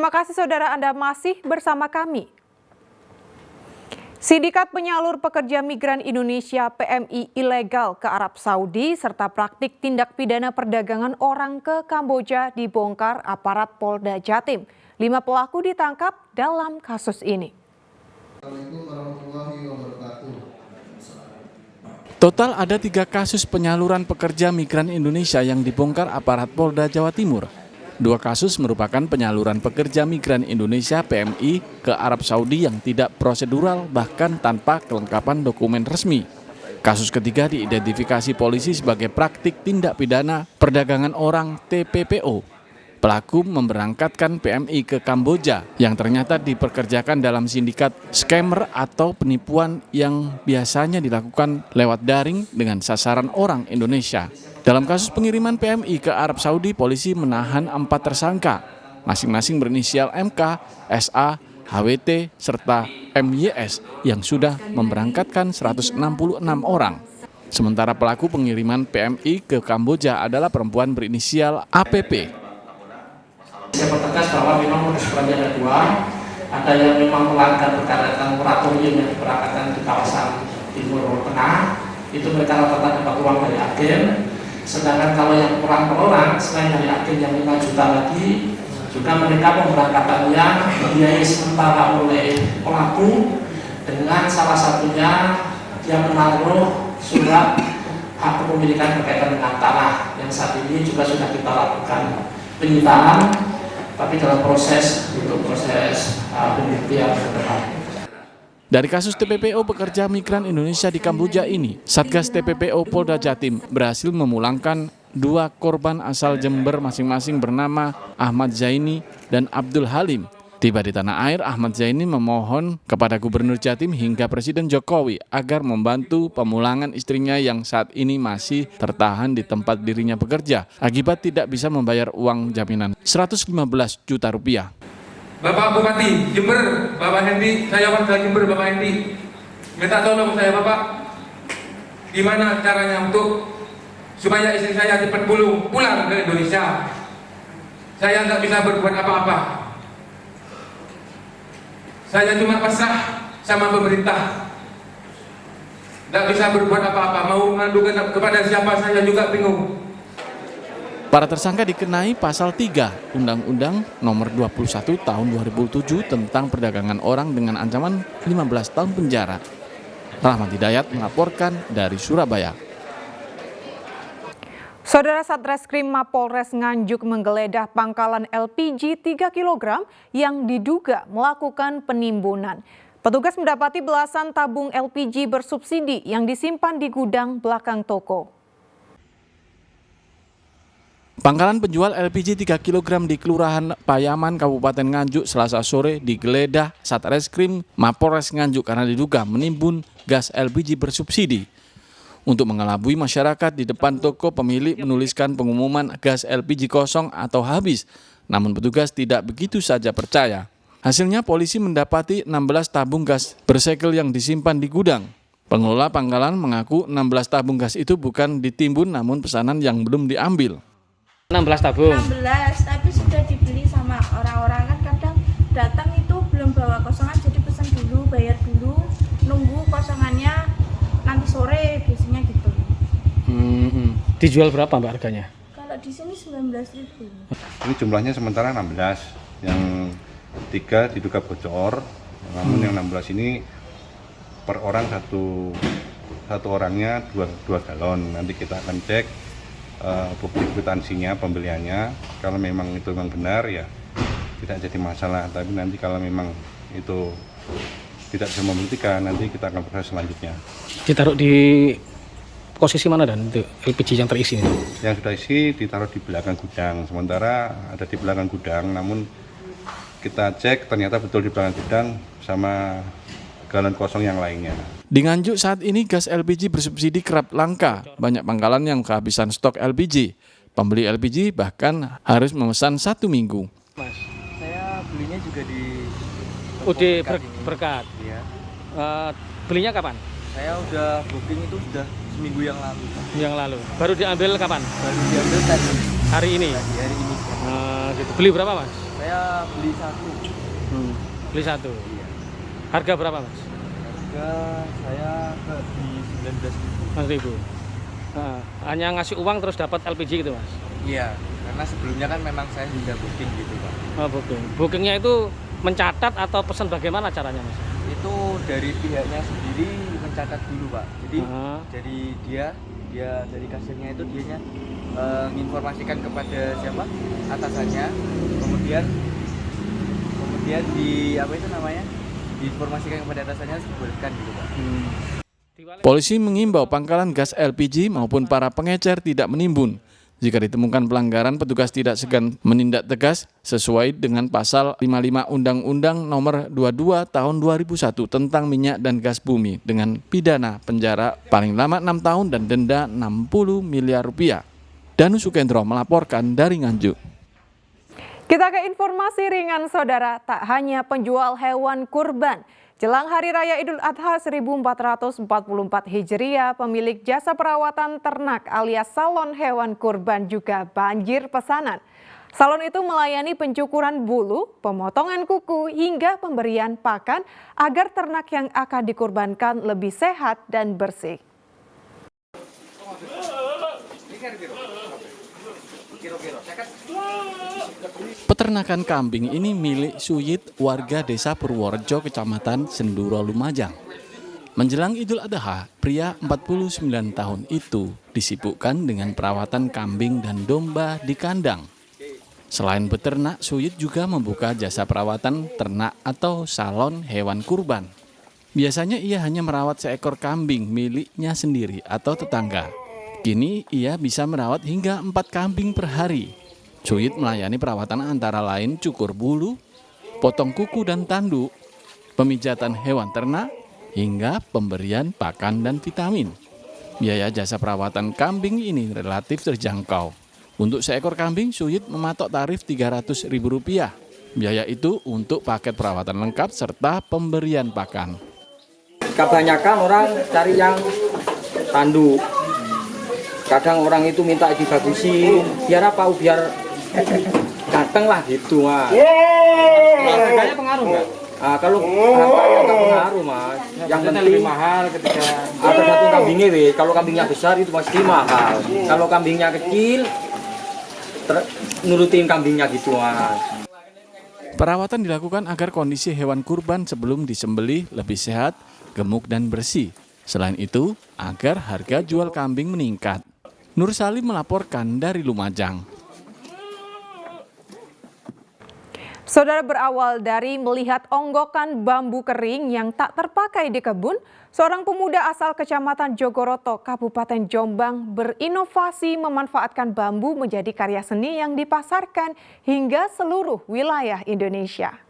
Terima kasih saudara Anda masih bersama kami. Sindikat penyalur pekerja migran Indonesia PMI ilegal ke Arab Saudi serta praktik tindak pidana perdagangan orang ke Kamboja dibongkar aparat Polda Jatim. 5 pelaku ditangkap dalam kasus ini. Total ada 3 kasus penyaluran pekerja migran Indonesia yang dibongkar aparat Polda Jawa Timur. 2 kasus merupakan penyaluran pekerja migran Indonesia PMI ke Arab Saudi yang tidak prosedural bahkan tanpa kelengkapan dokumen resmi. Kasus ketiga diidentifikasi polisi sebagai praktik tindak pidana perdagangan orang TPPO. Pelaku memberangkatkan PMI ke Kamboja yang ternyata dipekerjakan dalam sindikat scammer atau penipuan yang biasanya dilakukan lewat daring dengan sasaran orang Indonesia. Dalam kasus pengiriman PMI ke Arab Saudi, polisi menahan 4 tersangka, masing-masing berinisial MK, SA, HWT, serta MYS yang sudah memberangkatkan 166 orang. Sementara pelaku pengiriman PMI ke Kamboja adalah perempuan berinisial APP. Saya pertegas bahwa memang modus operandi ada 2, ada yang memang melanggar persyaratan moratorium yang diberangkatkan di kawasan Timur Tengah, itu mereka rata-rata dapat uang dari agen. Sedangkan kalau yang orang per orang, selain dari agen yang 5 juta lagi, juga mereka pemberangkatannya dibiayai sementara oleh pelaku dengan salah satunya yang menaruh surat hak kepemilikan berkaitan dengan tanah yang saat ini juga sudah kita lakukan penyitaan, tapi dalam proses pembuktian ke depan. Dari kasus TPPO pekerja migran Indonesia di Kamboja ini, Satgas TPPO Polda Jatim berhasil memulangkan 2 korban asal Jember masing-masing bernama Ahmad Zaini dan Abdul Halim. Tiba di tanah air, Ahmad Zaini memohon kepada Gubernur Jatim hingga Presiden Jokowi agar membantu pemulangan istrinya yang saat ini masih tertahan di tempat dirinya bekerja akibat tidak bisa membayar uang jaminan 115 juta rupiah. Bapak Bupati Jember, Bapak Hendi, saya warga Jember, Bapak Hendi, minta tolong saya Bapak, gimana caranya untuk supaya istri saya cepat pulang ke Indonesia. Saya nggak bisa berbuat apa-apa. Saya cuma pasrah sama pemerintah, nggak bisa berbuat apa-apa. Mau mengadu kepada siapa saya juga bingung. Para tersangka dikenai pasal 3 Undang-Undang Nomor 21 Tahun 2007 tentang perdagangan orang dengan ancaman 15 tahun penjara. Rahmat Hidayat melaporkan dari Surabaya. Saudara Satreskrim Mapolres Nganjuk menggeledah pangkalan LPG 3 kg yang diduga melakukan penimbunan. Petugas mendapati belasan tabung LPG bersubsidi yang disimpan di gudang belakang toko. Pangkalan penjual LPG 3 kg di Kelurahan Payaman, Kabupaten Nganjuk Selasa sore digeledah Satreskrim Mapolres Nganjuk karena diduga menimbun gas LPG bersubsidi. Untuk mengelabui masyarakat, di depan toko pemilik menuliskan pengumuman gas LPG kosong atau habis. Namun petugas tidak begitu saja percaya. Hasilnya polisi mendapati 16 tabung gas bersegel yang disimpan di gudang. Pengelola pangkalan mengaku 16 tabung gas itu bukan ditimbun namun pesanan yang belum diambil. 16 tabung. 16, tapi sudah dibeli sama orang-orang, kan kadang datang itu belum bawa kosongan, jadi pesan dulu, bayar dulu, nunggu kosongannya nanti sore biasanya gitu. Dijual berapa Mbak harganya? Kalau di sini 19.000. Ini jumlahnya sementara 16, yang 3 diduga bocor, namun yang 16 ini per orang satu orangnya 2 galon. Nanti kita akan cek bukti kwitansinya, pembeliannya. Kalau memang itu memang benar ya tidak jadi masalah, tapi nanti kalau memang itu tidak bisa membuktikan, nanti kita akan proses selanjutnya. Ditaruh di posisi mana dan itu LPG yang terisi ini? Yang sudah isi ditaruh di belakang gudang, sementara ada di belakang gudang, namun kita cek ternyata betul di belakang gudang sama galon kosong yang lainnya. Di Nganjuk saat ini gas LPG bersubsidi kerap langka. Banyak pangkalan yang kehabisan stok LPG. Pembeli LPG bahkan harus memesan 1 minggu. Mas, saya belinya juga di UD Berkat. Ya. Belinya kapan? Saya udah booking itu sudah seminggu yang lalu. Yang lalu. Baru diambil kapan? Baru diambil tadi. Hari ini. Hari ini. Gitu. Beli berapa Mas? Saya beli satu. Beli satu. Iya. Harga berapa Mas? Harga saya di 19.000. 19.000. Nah, hanya ngasih uang terus dapat LPG gitu Mas? Iya, karena sebelumnya kan memang saya sudah booking gitu Pak. Oh, booking. Bookingnya itu mencatat atau pesan bagaimana caranya Mas? Itu dari pihaknya sendiri mencatat dulu Pak. Jadi dari dia dari kasirnya itu dianya menginformasikan kepada siapa atasannya, kemudian diinformasikan kepada atasannya dibolehkan gitu Pak. Polisi mengimbau pangkalan gas LPG maupun para pengecer tidak menimbun. Jika ditemukan pelanggaran, petugas tidak segan menindak tegas sesuai dengan pasal 55 Undang-Undang Nomor 22 Tahun 2001 tentang minyak dan gas bumi dengan pidana penjara paling lama 6 tahun dan denda 60 miliar rupiah. Danu Sukendro melaporkan dari Nganjuk. Kita ke informasi ringan saudara, tak hanya penjual hewan kurban. Jelang Hari Raya Idul Adha 1444 Hijriah, pemilik jasa perawatan ternak alias salon hewan kurban juga banjir pesanan. Salon itu melayani pencukuran bulu, pemotongan kuku, hingga pemberian pakan agar ternak yang akan dikurbankan lebih sehat dan bersih. Peternakan kambing ini milik Suyit, warga desa Purworejo, kecamatan Senduro, Lumajang. Menjelang Idul Adha, pria 49 tahun itu disibukkan dengan perawatan kambing dan domba di kandang. Selain beternak, Suyit juga membuka jasa perawatan ternak atau salon hewan kurban. Biasanya ia hanya merawat seekor kambing miliknya sendiri atau tetangga. Kini ia bisa merawat hingga 4 kambing per hari. Suyit melayani perawatan antara lain cukur bulu, potong kuku dan tanduk, pemijatan hewan ternak, hingga pemberian pakan dan vitamin. Biaya jasa perawatan kambing ini relatif terjangkau. Untuk seekor kambing, Suyit mematok tarif Rp300.000. Biaya itu untuk paket perawatan lengkap serta pemberian pakan. Kebanyakan orang cari yang tanduk. Kadang orang itu minta dibagusin, biar apa? Biar ganteng lah gitu Mas. Harganya pengaruh nggak? Kalau harga yang nggak pengaruh Mas. Yang penting lebih mahal ketika ada satu kambingnya deh. Kalau kambingnya besar itu pasti mahal. Kalau kambingnya kecil, nurutin kambingnya gitu Mas. Perawatan dilakukan agar kondisi hewan kurban sebelum disembelih lebih sehat, gemuk dan bersih. Selain itu, agar harga jual kambing meningkat. Nur Salim melaporkan dari Lumajang. Saudara, berawal dari melihat onggokan bambu kering yang tak terpakai di kebun, seorang pemuda asal Kecamatan Jogoroto, Kabupaten Jombang berinovasi memanfaatkan bambu menjadi karya seni yang dipasarkan hingga seluruh wilayah Indonesia.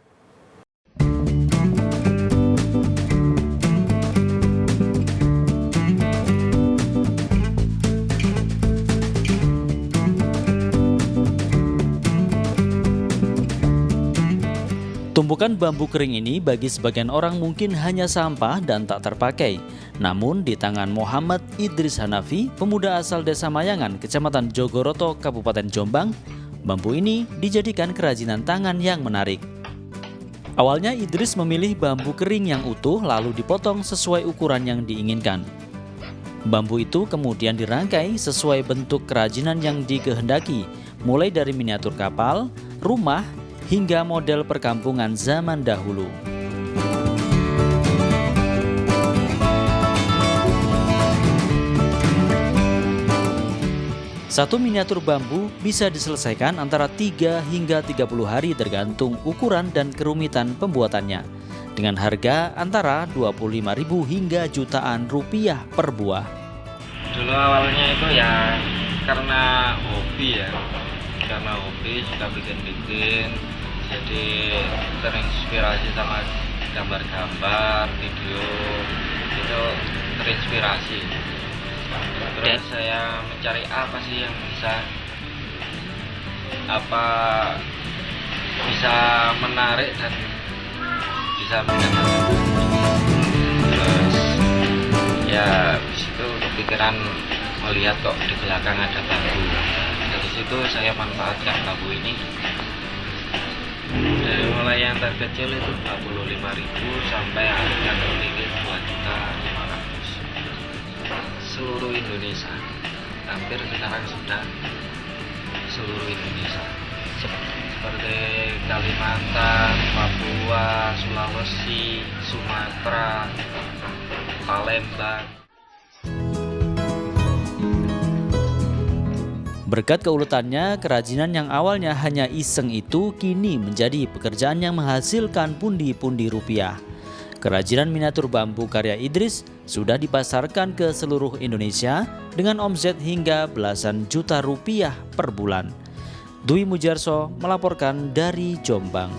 Tumpukan bambu kering ini bagi sebagian orang mungkin hanya sampah dan tak terpakai. Namun di tangan Muhammad Idris Hanafi, pemuda asal Desa Mayangan, Kecamatan Jogoroto, Kabupaten Jombang, bambu ini dijadikan kerajinan tangan yang menarik. Awalnya Idris memilih bambu kering yang utuh lalu dipotong sesuai ukuran yang diinginkan. Bambu itu kemudian dirangkai sesuai bentuk kerajinan yang dikehendaki, mulai dari miniatur kapal, rumah, hingga model perkampungan zaman dahulu. Satu miniatur bambu bisa diselesaikan antara 3 hingga 30 hari tergantung ukuran dan kerumitan pembuatannya. Dengan harga antara Rp25.000 hingga jutaan rupiah per buah. Dulu awalnya itu ya karena hobi ya. Karena hobi suka bikin-bikin, jadi terinspirasi sama gambar-gambar, video itu terinspirasi. Terus saya mencari apa sih yang bisa menarik dan bisa mendapatkan. Terus ya disitu pikiran melihat kok di belakang ada bambu. Dari situ saya manfaatkan bambu ini Dari mulai yang terkecil itu 25.000 sampai harga tertinggi 2.500.000. Seluruh Indonesia, hampir sekarang sudah seluruh Indonesia. Seperti Kalimantan, Papua, Sulawesi, Sumatera, Palembang. Berkat keuletannya, kerajinan yang awalnya hanya iseng itu kini menjadi pekerjaan yang menghasilkan pundi-pundi rupiah. Kerajinan miniatur bambu karya Idris sudah dipasarkan ke seluruh Indonesia dengan omset hingga belasan juta rupiah per bulan. Dwi Mujarso melaporkan dari Jombang.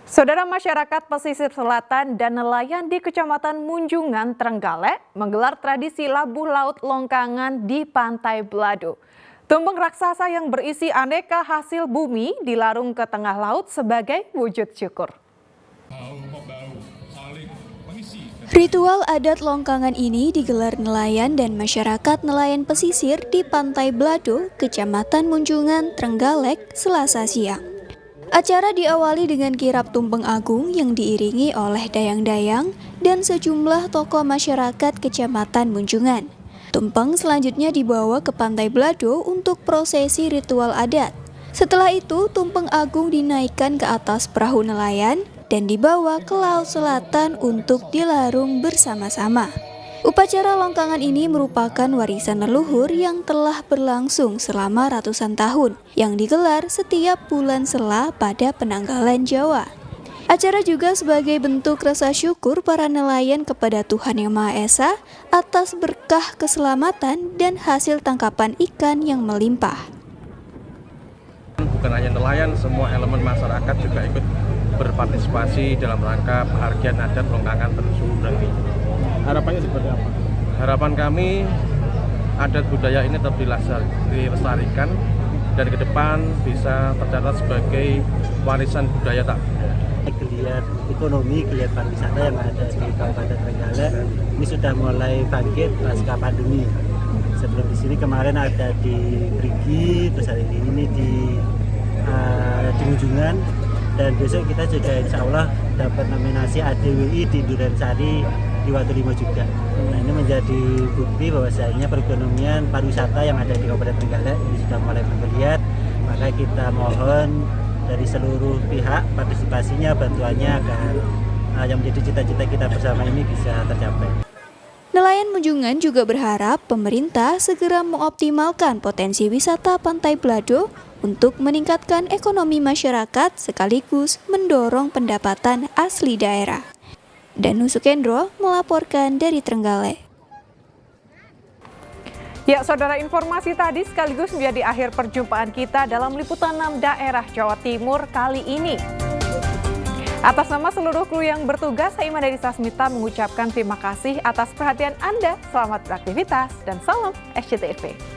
Saudara, masyarakat pesisir selatan dan nelayan di Kecamatan Munjungan, Trenggalek menggelar tradisi labuh laut longkangan di Pantai Belado. Tumpeng raksasa yang berisi aneka hasil bumi dilarung ke tengah laut sebagai wujud syukur. Ritual adat longkangan ini digelar nelayan dan masyarakat nelayan pesisir di Pantai Belado, Kecamatan Munjungan, Trenggalek, Selasa siang. Acara diawali dengan kirap tumpeng agung yang diiringi oleh dayang-dayang dan sejumlah tokoh masyarakat Kecamatan Munjungan. Tumpeng selanjutnya dibawa ke Pantai Belado untuk prosesi ritual adat. Setelah itu, tumpeng agung dinaikkan ke atas perahu nelayan dan dibawa ke Laut Selatan untuk dilarung bersama-sama. Upacara longkangan ini merupakan warisan leluhur yang telah berlangsung selama ratusan tahun, yang digelar setiap bulan Sela pada penanggalan Jawa. Acara juga sebagai bentuk rasa syukur para nelayan kepada Tuhan Yang Maha Esa atas berkah keselamatan dan hasil tangkapan ikan yang melimpah. Bukan hanya nelayan, semua elemen masyarakat juga ikut berpartisipasi dalam rangka penghargaan adat longkangan Tensubrang ini. Harapannya seperti apa? Harapan kami adat budaya ini tetap dilestarikan dan ke depan bisa tercatat sebagai warisan budaya tak benda. Geliat ekonomi, geliat pariwisata yang ada di Kabupaten Trenggalek ini sudah mulai bangkit pasca pandemi. Sebelum di sini kemarin ada di Brigi, terus hari ini di Munjungan, dan besok kita juga insya Allah dapat nominasi ADWI di Durensari di Watulimo juga. Nah, ini menjadi bukti bahwasanya perekonomian pariwisata yang ada di Kabupaten Trenggalek ini sudah mulai menggeliat. Maka kita mohon dari seluruh pihak partisipasinya, bantuannya agar yang menjadi cita-cita kita bersama ini bisa tercapai. Nelayan Munjungan juga berharap pemerintah segera mengoptimalkan potensi wisata Pantai Belado untuk meningkatkan ekonomi masyarakat sekaligus mendorong pendapatan asli daerah. Danu Sukendro melaporkan dari Trenggalek. Ya, saudara, informasi tadi sekaligus menjadi akhir perjumpaan kita dalam liputan 6 daerah Jawa Timur kali ini. Atas nama seluruh kru yang bertugas, saya Imani Sasmita mengucapkan terima kasih atas perhatian Anda. Selamat beraktivitas dan salam SCTV.